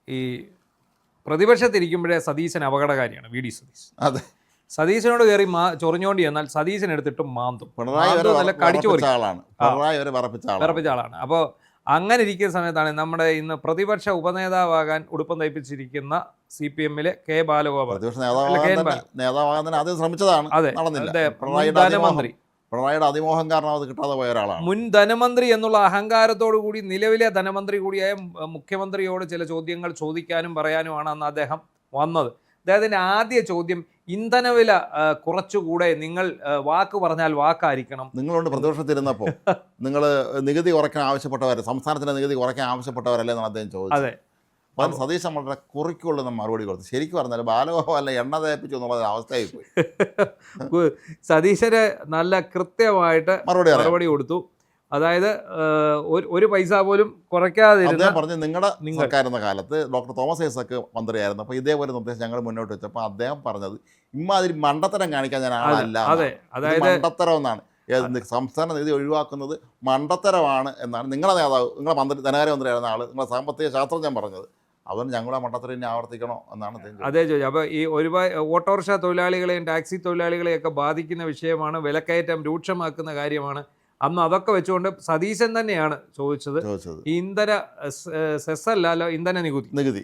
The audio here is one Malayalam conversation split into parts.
ഈ പ്രതിപക്ഷത്തിരിക്കുമ്പോഴേ സതീശൻ അപകടകാരിയാണ്. V D Satheesan. അതെ, സതീശനോട് കയറി ചൊറിഞ്ഞോണ്ടി എന്നാൽ സതീശൻ എടുത്തിട്ട് മാന്തും. പിണറായി നല്ല കടിച്ചു ആളാണ്, പിണറായി വരെ വിറപ്പിച്ച ആളാണ്. അപ്പോൾ അങ്ങനെ ഇരിക്കുന്ന സമയത്താണ് നമ്മുടെ ഇന്ന് പ്രതിപക്ഷ ഉപനേതാവാകാൻ ഉടുപ്പം തയ്പ്പിച്ചിരിക്കുന്ന CPM-ലെ കെ ബാലഗോപാൽ. പ്രതിപക്ഷ നേതാവാകാൻ തന്നെ ആദ്യം ശ്രമിച്ചതാണ്, നടന്നില്ല. പിണറായിയുടെ അതിമോഹം കാരണം അത് കിട്ടാതെ പോയ ഒരാളാണ്. മുൻ ധനമന്ത്രി എന്നുള്ള അഹങ്കാരത്തോടു കൂടി നിലവിലെ ധനമന്ത്രി കൂടിയായ മുഖ്യമന്ത്രിയോട് ചില ചോദ്യങ്ങൾ ചോദിക്കാനും പറയാനുമാണ് അന്ന് അദ്ദേഹം വന്നത്. അദ്ദേഹത്തിൻ്റെ ആദ്യ ചോദ്യം ഇന്ധനവില കുറച്ചുകൂടെ, നിങ്ങൾ വാക്ക് പറഞ്ഞാൽ വാക്കായിരിക്കണം. നിങ്ങളുണ്ട് പ്രതിപക്ഷത്തിരുന്നപ്പോൾ നിങ്ങൾ നികുതി കുറയ്ക്കാൻ ആവശ്യപ്പെട്ടവരെ, സംസ്ഥാനത്തിൻ്റെ നികുതി കുറയ്ക്കാൻ ആവശ്യപ്പെട്ടവരല്ലേ എന്നാണ് അദ്ദേഹം ചോദിച്ചത്. അതെ, അപ്പം സതീശൻ വളരെ കുറിക്കുള്ള മറുപടി കൊടുത്തു. ശരിക്കും പറഞ്ഞാൽ ബാലഗോപാലിനെ എണ്ണ തേപ്പിച്ചു എന്നുള്ള അവസ്ഥയായി പോയി. സതീശന് നല്ല കൃത്യമായിട്ട് മറുപടി കൊടുത്തു. അതായത് ഒരു പൈസ പോലും കുറയ്ക്കാതെ അദ്ദേഹം പറഞ്ഞു, നിങ്ങളുടെ സർക്കാരിൻ്റെ കാലത്ത് ഡോക്ടർ തോമസ് ഐസക് മന്ത്രിയായിരുന്നു, അപ്പോൾ ഇതേപോലെ നിർദ്ദേശം ഞങ്ങൾ മുന്നോട്ട് വെച്ചപ്പോൾ അദ്ദേഹം പറഞ്ഞത് ഇമ്മാതിരി മണ്ടത്തരം കാണിക്കാൻ ഞാൻ ആളല്ല, അതായത് മണ്ടത്തരം എന്നാണ്, സംസ്ഥാന നികുതി ഒഴിവാക്കുന്നത് മണ്ടത്തരമാണ് എന്നാണ് നിങ്ങളുടെ നേതാവ്, നിങ്ങളുടെ ധനകാര്യമന്ത്രിയായിരുന്ന ആൾ, നിങ്ങളുടെ സാമ്പത്തിക ശാസ്ത്രജ്ഞൻ പറഞ്ഞത്. അതുകൊണ്ട് ഞങ്ങളെ മണ്ടത്തരം ഇനി ആവർത്തിക്കണോ എന്നാണ് അതേ ചോദിച്ചത്. അപ്പോൾ ഈ ഒരുപാട് ഓട്ടോറിക്ഷ തൊഴിലാളികളെയും ടാക്സി തൊഴിലാളികളെയൊക്കെ ബാധിക്കുന്ന വിഷയമാണ്, വിലക്കയറ്റം രൂക്ഷമാക്കുന്ന കാര്യമാണ്. അന്ന് അതൊക്കെ വെച്ചുകൊണ്ട് സതീശൻ തന്നെയാണ് ചോദിച്ചത്, ഈ ഇന്ധന സെസ് അല്ലല്ലോ, ഇന്ധന നികുതി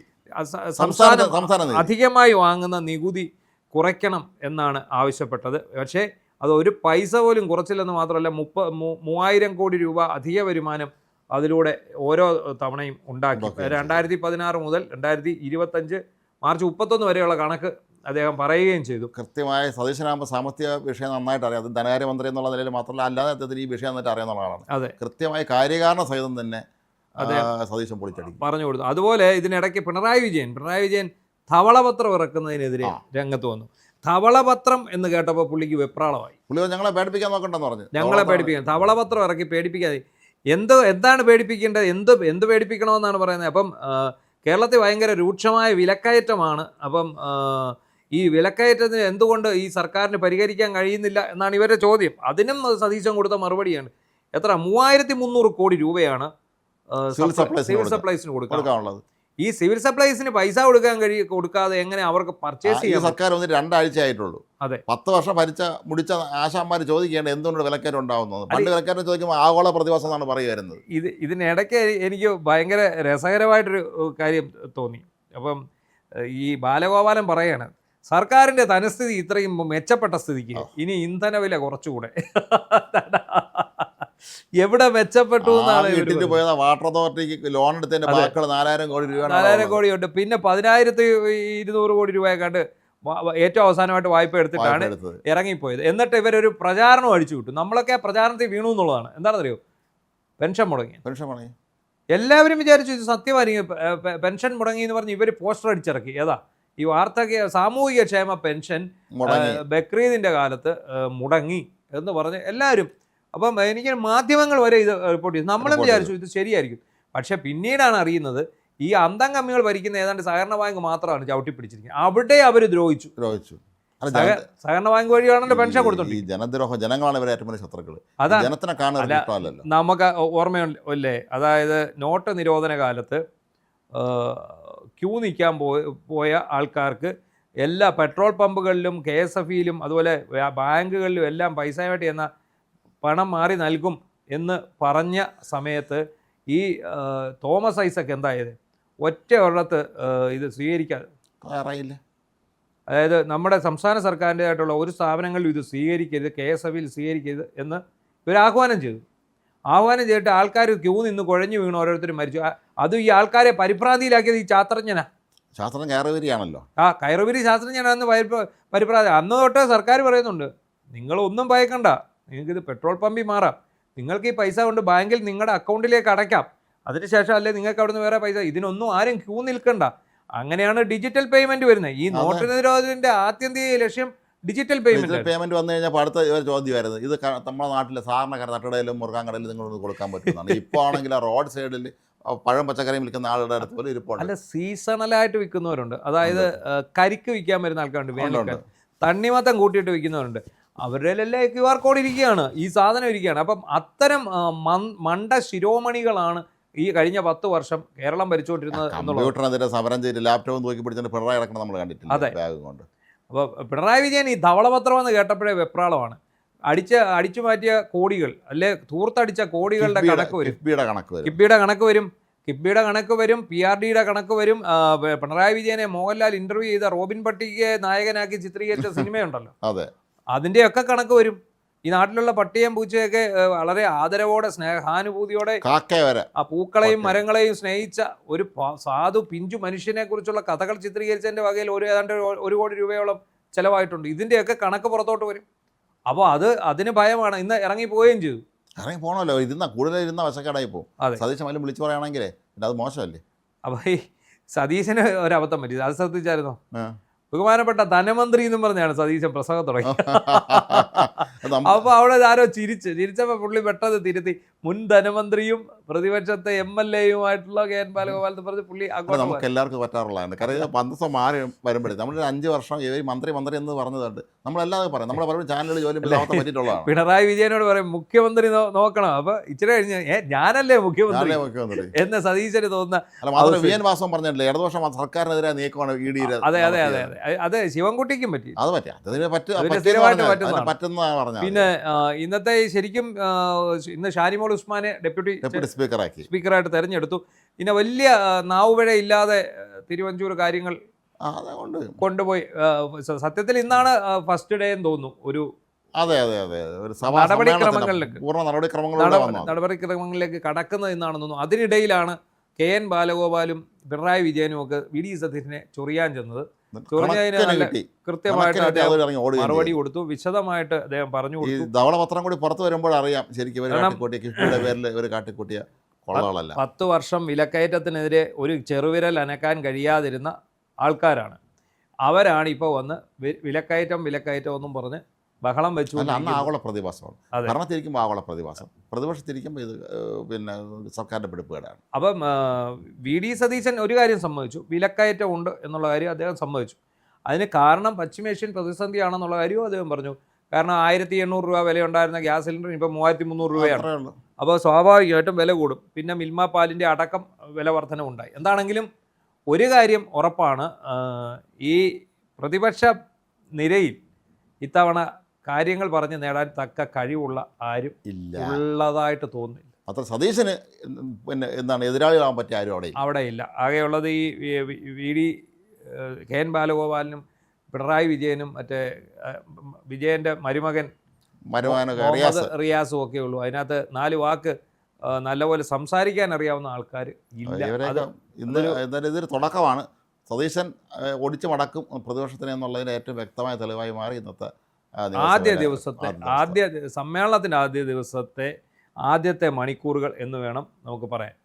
സംസ്ഥാനം അധികമായി വാങ്ങുന്ന നികുതി കുറയ്ക്കണം എന്നാണ് ആവശ്യപ്പെട്ടത്. പക്ഷേ അത് ഒരു പൈസ പോലും കുറച്ചില്ലെന്ന് മാത്രമല്ല, 3000 കോടി രൂപ അധിക വരുമാനം അതിലൂടെ ഓരോ തവണയും ഉണ്ടാക്കി. 2016 മുതൽ 2025 മാർച്ച് 31 വരെയുള്ള കണക്ക് അദ്ദേഹം പറയുകയും ചെയ്തു. കൃത്യമായ സതീശനാകുമ്പോൾ സാമ്പത്തിക വിഷയം നന്നായിട്ട് അറിയാം. അത് ധനകാര്യമന്ത്രി എന്നുള്ള നിലയിൽ മാത്രമല്ല, അല്ലാതെ അദ്ദേഹത്തിന് ഈ വിഷയം നന്നായിട്ട് അറിയാവുന്ന ആളാണ്. അതെ, കൃത്യമായ കാര്യകാരണ സഹിതം തന്നെ സതീശൻ പൊളിച്ചടിക്കും പറഞ്ഞു കൊടുത്തു. അതുപോലെ ഇതിനിടയ്ക്ക് പിണറായി വിജയൻ ധവളപത്രം ഇറക്കുന്നതിനെതിരെ രംഗത്ത് വന്നു. ധവളപത്രം എന്ന് കേട്ടപ്പോൾ പുള്ളിക്ക് വെപ്രാളമായി. പുള്ളി ഞങ്ങളെ പേടിപ്പിക്കാൻ നോക്കണ്ടെന്ന് പറഞ്ഞു. ഞങ്ങളെ പേടിപ്പിക്കാൻ ധവളപത്രം ഇറക്കി പേടിപ്പിക്കാതെ എന്താണ് പേടിപ്പിക്കേണ്ടത്, എന്ത് പേടിപ്പിക്കണമെന്നാണ് പറയുന്നത്. അപ്പം കേരളത്തിൽ ഭയങ്കര രൂക്ഷമായ വിലക്കയറ്റമാണ്. അപ്പം ഈ വിലക്കയറ്റത്തിന് എന്തുകൊണ്ട് ഈ സർക്കാരിന് പരിഹരിക്കാൻ കഴിയുന്നില്ല എന്നാണ് ഇവരുടെ ചോദ്യം. അതിനും സതീശൻ കൊടുത്ത മറുപടിയാണ്. എത്ര 3300 കോടി രൂപയാണ് സിവിൽ സപ്ലൈസിന് കൊടുക്കാനുള്ളത്. ഈ സിവിൽ സപ്ലൈസിന് പൈസ കൊടുക്കാതെ എങ്ങനെ അവർക്ക് പർച്ചേസ് ചെയ്യാം? സർക്കാർ വന്നിട്ട് 2 ആഴ്ച ആയിട്ടുള്ളൂ. അതെ, 10 വർഷം മുടിച്ച ആശാന്മാർ ചോദിക്കേണ്ട എന്തുകൊണ്ട് വിലക്കയറ്റം ഉണ്ടാവുന്നത്. പണ്ട് വിലക്കയറ്റം ചോദിക്കുമ്പോൾ ആഗോള പ്രതിഭാസം എന്നാണ് പറയുന്നത്. ഇതിനിടയ്ക്ക് എനിക്ക് ഭയങ്കര രസകരമായിട്ടൊരു കാര്യം തോന്നി. അപ്പം ഈ ബാലഗോപാലൻ പറയാണ്, സർക്കാരിൻ്റെ ധനസ്ഥിതി ഇത്രയും മെച്ചപ്പെട്ട സ്ഥിതിക്ക് ഇനി ഇന്ധനവില കുറച്ചുകൂടെ. എവിടെ മെച്ചപ്പെട്ടു എന്നാണ്. വാട്ടർ അതോറിറ്റിക്ക് ലോൺ എടുത്തതിന്റെ ബാക്കിയുള്ള 4000 കോടിയുണ്ട്. പിന്നെ 10200 കോടി രൂപയെക്കാണ്ട് ഏറ്റവും അവസാനമായിട്ട് വായ്പ എടുത്തിട്ടാണ് ഇറങ്ങിപ്പോയത്. എന്നിട്ട് ഇവരൊരു പ്രചാരണം അടിച്ചു വിട്ടു. നമ്മളൊക്കെ പ്രചാരണത്തിൽ വീണു എന്നുള്ളതാണ്. എന്താണെന്നറിയോ? പെൻഷൻ മുടങ്ങി. എല്ലാവരും വിചാരിച്ചു ഇത് സത്യമായിരിക്കും. പെൻഷൻ മുടങ്ങി എന്ന് പറഞ്ഞ് ഇവർ പോസ്റ്റർ അടിച്ചിറക്കി. ഏതാ ഈ സാമൂഹിക ക്ഷേമ പെൻഷൻ ബക്രീദിൻ്റെ കാലത്ത് മുടങ്ങി എന്ന് പറഞ്ഞ് എല്ലാവരും. അപ്പം എനിക്ക് മാധ്യമങ്ങൾ വരെ ഇത് റിപ്പോർട്ട് ചെയ്തു. നമ്മളും വിചാരിച്ചു ഇത് ശരിയായിരിക്കും. പക്ഷെ പിന്നീടാണ് അറിയുന്നത് ഈ അന്തം കമ്മികൾ ഭരിക്കുന്ന ഏതാണ്ട് സഹകരണ ബാങ്ക് മാത്രമാണ് ചവിട്ടിപ്പിടിച്ചിരിക്കുന്നത്. അവിടെ അവർ ദ്രോഹിച്ചു. സഹകരണ ബാങ്ക് വഴിയാണല്ലോ പെൻഷൻ കൊടുത്തോണ്ട്. ജനങ്ങളാണ് ഇവരെ ഏറ്റവും വലിയ ശത്രുക്കൾ. അതാണ് നമുക്ക് ഓർമ്മയില്ലേ, അതായത് നോട്ട് നിരോധന കാലത്ത് ക്യൂ നിൽക്കാൻ പോയ ആൾക്കാർക്ക് എല്ലാ പെട്രോൾ പമ്പുകളിലും KSFയിലും അതുപോലെ ബാങ്കുകളിലും എല്ലാം പൈസയായിട്ട് എന്ന പണം മാറി നൽകും എന്ന് പറഞ്ഞ സമയത്ത് ഈ തോമസ് ഐസക് എന്തായത് ഒറ്റ ഒരിടത്ത് ഇത് സ്വീകരിക്കാതെ, അതായത് നമ്മുടെ സംസ്ഥാന സർക്കാരിൻ്റെതായിട്ടുള്ള ഒരു സ്ഥാപനങ്ങളിലും ഇത് സ്വീകരിക്കരുത്, KSFയിൽ സ്വീകരിക്കരുത് എന്ന് ഇവർ ആഹ്വാനം ചെയ്തിട്ട് ആൾക്കാർ ക്യൂ നിന്ന് കുഴഞ്ഞു വീണു, ഓരോരുത്തരും മരിച്ചു. അതും ഈ ആൾക്കാരെ പരിഭ്രാന്തിയിലാക്കിയത് ഈ ശാസ്ത്രജ്ഞനാ. ശാസ്ത്രജ്ഞൻ കയറുവരിയാണല്ലോ. കയറുവരി ശാസ്ത്രജ്ഞനാണെന്ന് പരിഭ്രാന്തി. അന്ന് തൊട്ട് സർക്കാർ പറയുന്നുണ്ട്, നിങ്ങളൊന്നും ഭയക്കണ്ട, നിങ്ങൾക്കിത് പെട്രോൾ പമ്പിൽ മാറാം, നിങ്ങൾക്ക് ഈ പൈസ കൊണ്ട് ബാങ്കിൽ നിങ്ങളുടെ അക്കൗണ്ടിലേക്ക് അടയ്ക്കാം, അതിനുശേഷം അല്ലേ നിങ്ങൾക്ക് അവിടുന്ന് വേറെ പൈസ, ഇതിനൊന്നും ആരും ക്യൂ നിൽക്കണ്ട. അങ്ങനെയാണ് ഡിജിറ്റൽ പേയ്മെന്റ് വരുന്നത്. ഈ നോട്ട് നിരോധനത്തിന്റെ ആത്യന്തിക ലക്ഷ്യം ഡിജിറ്റൽ പേയ്മെന്റ് വന്നു കഴിഞ്ഞാൽ അടുത്ത ചോദ്യമായിരുന്നു, ഇത് നമ്മുടെ നാട്ടിലെ സാധാരണക്കാർ തട്ടുകടയിലും മുറുകാൻകടയിലും നിങ്ങളൊന്ന് കൊടുക്കാൻ പറ്റുന്നതാണ്. ഇപ്പോൾ ആണെങ്കിൽ റോഡ് സൈഡിൽ പഴം പച്ചക്കറിയും വിൽക്കുന്ന ആളുടെ അടുത്ത് പോലും ഇരിപ്പുണ്ട്. അല്ല, സീസണലായിട്ട് വിൽക്കുന്നവരുണ്ട്. അതായത് കരിക്ക് വിൽക്കാൻ വരുന്ന ആൾക്കാരുണ്ട്, വേനൽക്കാലം തണ്ണിമത്തം കൂട്ടിയിട്ട് വിൽക്കുന്നവരുണ്ട്. അവരുടെ എല്ലാം QR കോഡ് ഇരിക്കുകയാണ്, ഈ സാധനം ഇരിക്കുകയാണ്. അപ്പം അത്തരം മണ്ട ശിരോമണികളാണ് ഈ കഴിഞ്ഞ 10 വർഷം കേരളം ഭരിച്ചുകൊണ്ടിരുന്നത് എന്നുള്ളത്. കമ്പ്യൂട്ടറിനെതിരെ സമരം ചെയ്ത് ലാപ്ടോപ്പ് തൂക്കി പിടിച്ചിട്ട് പിണറായി കിടക്കണം നമ്മൾ കണ്ടിട്ടില്ല. അതെ. ബാഗ് കൊണ്ട്. അപ്പോൾ പിണറായി വിജയൻ ഈ ധവളപത്രം എന്ന് കേട്ടപ്പോഴേ വെപ്രാളമാണ്. അടിച്ചു മാറ്റിയ കോടികൾ, അല്ലെ ധൂർത്തടിച്ച കോടികളുടെ കണക്ക് വരും, കിഫ്ബിയുടെ കണക്ക് വരും, PRDയുടെ കണക്ക് വരും. പിണറായി വിജയനെ മോഹൻലാൽ ഇന്റർവ്യൂ ചെയ്ത റോബിൻ പട്ടികയെ നായകനാക്കി ചിത്രീകരിച്ച സിനിമയുണ്ടല്ലോ, അതെ, അതിൻ്റെയൊക്കെ കണക്ക് വരും. ഈ നാട്ടിലുള്ള പട്ടിയും പൂച്ചയൊക്കെ വളരെ ആദരവോടെ സ്നേഹാനുഭൂതിയോടെ ആ പൂക്കളെയും മരങ്ങളെയും സ്നേഹിച്ച ഒരു സാധു പിഞ്ചു മനുഷ്യനെ കുറിച്ചുള്ള കഥകൾ ചിത്രീകരിച്ചതിൻ്റെ വകയിൽ ഏതാണ്ട് 1 കോടി രൂപയോളം ചിലവായിട്ടുണ്ട്. ഇതിൻ്റെയൊക്കെ കണക്ക് പുറത്തോട്ട് വരും. അപ്പോൾ അതിന് ഭയമാണ്. ഇന്ന് ഇറങ്ങി പോവുകയും ചെയ്തു. ഇറങ്ങി പോകണമല്ലോ, കൂടുതലിരുന്ന വശക്കേടായി പോകും. സതീശൻ വല്ലതും വിളിച്ചു പറയുകയാണെങ്കിലേ അത് മോശമല്ലേ. അപ്പോൾ ഈ സതീശന് ഒരബദ്ധം പറ്റി, അത് ശ്രദ്ധിച്ചായിരുന്നോ? ബഹുമാനപ്പെട്ട ധനമന്ത്രി എന്നും പറഞ്ഞാണ് സതീശൻ പ്രസംഗം തുടങ്ങി. അപ്പൊ അവിടെ ആരോ ചിരിച്ചപ്പോ പുള്ളി പെട്ടെന്ന് തിരുത്തി, മുൻ ധനമന്ത്രിയും പ്രതിപക്ഷത്തെ MLA-യുമായിട്ടുള്ള KN ബാലഗോപാൽ എന്ന് പറഞ്ഞ് പുള്ളി അങ്ങോട്ട്. നമുക്ക് എല്ലാവർക്കും പറ്റാറുള്ളതാണ്. കാരണം 5 ദിവസം മാറി വരുമ്പോഴേ നമ്മൾ 5 വർഷം മന്ത്രി എന്ന് പറഞ്ഞതുണ്ട്. നമ്മളല്ലാതെ പറയാം, നമ്മളെ പലരും ചാനലുകളിൽ ജോലി പറ്റിയിട്ടുള്ളതാണ്. പിണറായി വിജയനോട് പറയും മുഖ്യമന്ത്രി നോക്കണം. അപ്പൊ ഇച്ചിരി കഴിഞ്ഞ് ഞാനല്ലേ മുഖ്യമന്ത്രി എന്ന് സതീശന് തോന്നുന്ന. VN വാസവൻ പറഞ്ഞിട്ടില്ലേ, ഇടതുപക്ഷം സർക്കാരിനെതിരെ നീക്കമാണ് ED. അതെ, അത് ശിവൻകുട്ടിക്കും പറ്റി. അത് പറ്റുന്നതാണ് പറഞ്ഞത്. പിന്നെ ഇന്നത്തെ ശരിക്കും ഇന്ന് ഷാനിമോൾ ഉസ്മാനെ ഡെപ്യൂട്ടി സ്പീക്കറായിട്ട് തെരഞ്ഞെടുത്തു. പിന്നെ വലിയ നാവുപിഴ ഇല്ലാതെ തിരുവഞ്ചൂർ കാര്യങ്ങൾ കൊണ്ടുപോയി. സത്യത്തിൽ ഇന്നാണ് ഫസ്റ്റ് ഡേ എന്ന് തോന്നുന്നു ഒരു നടപടിക്രമങ്ങളിലേക്ക് കടക്കുന്നത് എന്നാണെന്ന് തോന്നുന്നു. അതിനിടയിലാണ് KN ബാലഗോപാലും പിണറായി വിജയനും ഒക്കെ VD സതീശനെ ചൊറിയാൻ ചെന്നത്. കൃത്യമായിട്ട് മറുപടി കൊടുത്തു, വിശദമായിട്ട് അദ്ദേഹം പറഞ്ഞു കൊടുത്തു. ധവളപത്രം കൂടി പുറത്തു വരുമ്പോൾ അറിയാം ശരിക്കും 10 വർഷം വിലക്കയറ്റത്തിനെതിരെ ഒരു ചെറുവിരൽ അനക്കാൻ കഴിയാതിരുന്ന ആൾക്കാരാണ്. അവരാണ് ഇപ്പോൾ വന്ന് വിലക്കയറ്റം എന്നും പറഞ്ഞ് ബഹളം വെച്ചു. ആഗോള പ്രതിഭാസമാണ്. ഭരണത്തിരിക്കുമ്പോൾ ആഗോള പ്രതിഭാസം, പ്രതിപക്ഷത്തിരിക്കുമ്പോൾ ഇത് പിന്നെ സർക്കാരിൻ്റെ പിടിപ്പുകേടാണ്. അപ്പം VD സതീശൻ ഒരു കാര്യം സമ്മതിച്ചു, വിലക്കയറ്റം ഉണ്ട് എന്നുള്ള കാര്യം അദ്ദേഹം സമ്മതിച്ചു. അതിന് കാരണം പശ്ചിമേഷ്യൻ പ്രതിസന്ധിയാണെന്നുള്ള കാര്യവും അദ്ദേഹം പറഞ്ഞു. കാരണം 1800 രൂപ വിലയുണ്ടായിരുന്ന ഗ്യാസ് സിലിണ്ടർ ഇപ്പോൾ 3300 രൂപയാണ്. അപ്പോൾ സ്വാഭാവികമായിട്ടും വില കൂടും. പിന്നെ മിൽമ പാലിൻ്റെ അടക്കം വില വർധനവുണ്ടായി. എന്താണെങ്കിലും ഒരു കാര്യം ഉറപ്പാണ്, ഈ പ്രതിപക്ഷ നിരയിൽ ഇത്തവണ കാര്യങ്ങൾ പറഞ്ഞ് നേടാൻ തക്ക കഴിവുള്ള ആരും ഉള്ളതായിട്ട് തോന്നുന്നില്ല. അത്ര സതീശന് പിന്നെ എന്താണ് എതിരാളികളാകാൻ പറ്റിയ ആരും അവിടെ ഇല്ല. ആകെയുള്ളത് ഈ VD KN ബാലഗോപാലിനും പിണറായി വിജയനും മറ്റേ വിജയൻ്റെ മരുമകൻ റിയാസും ഒക്കെ ഉള്ളൂ. അതിനകത്ത് 4 വാക്ക് നല്ലപോലെ സംസാരിക്കാൻ അറിയാവുന്ന ആൾക്കാർ ഇല്ല. ഇതൊരു തുടക്കമാണ്. സതീശൻ ഒടിച്ചു മടക്കും പ്രതിപക്ഷത്തിന് എന്നുള്ളതിന് ഏറ്റവും വ്യക്തമായ തെളിവായി മാറി ഇന്നത്തെ സമ്മേളനത്തിൻ്റെ ആദ്യ ദിവസത്തെ ആദ്യത്തെ മണിക്കൂറുകൾ എന്ന് വേണം നമുക്ക് പറയാൻ.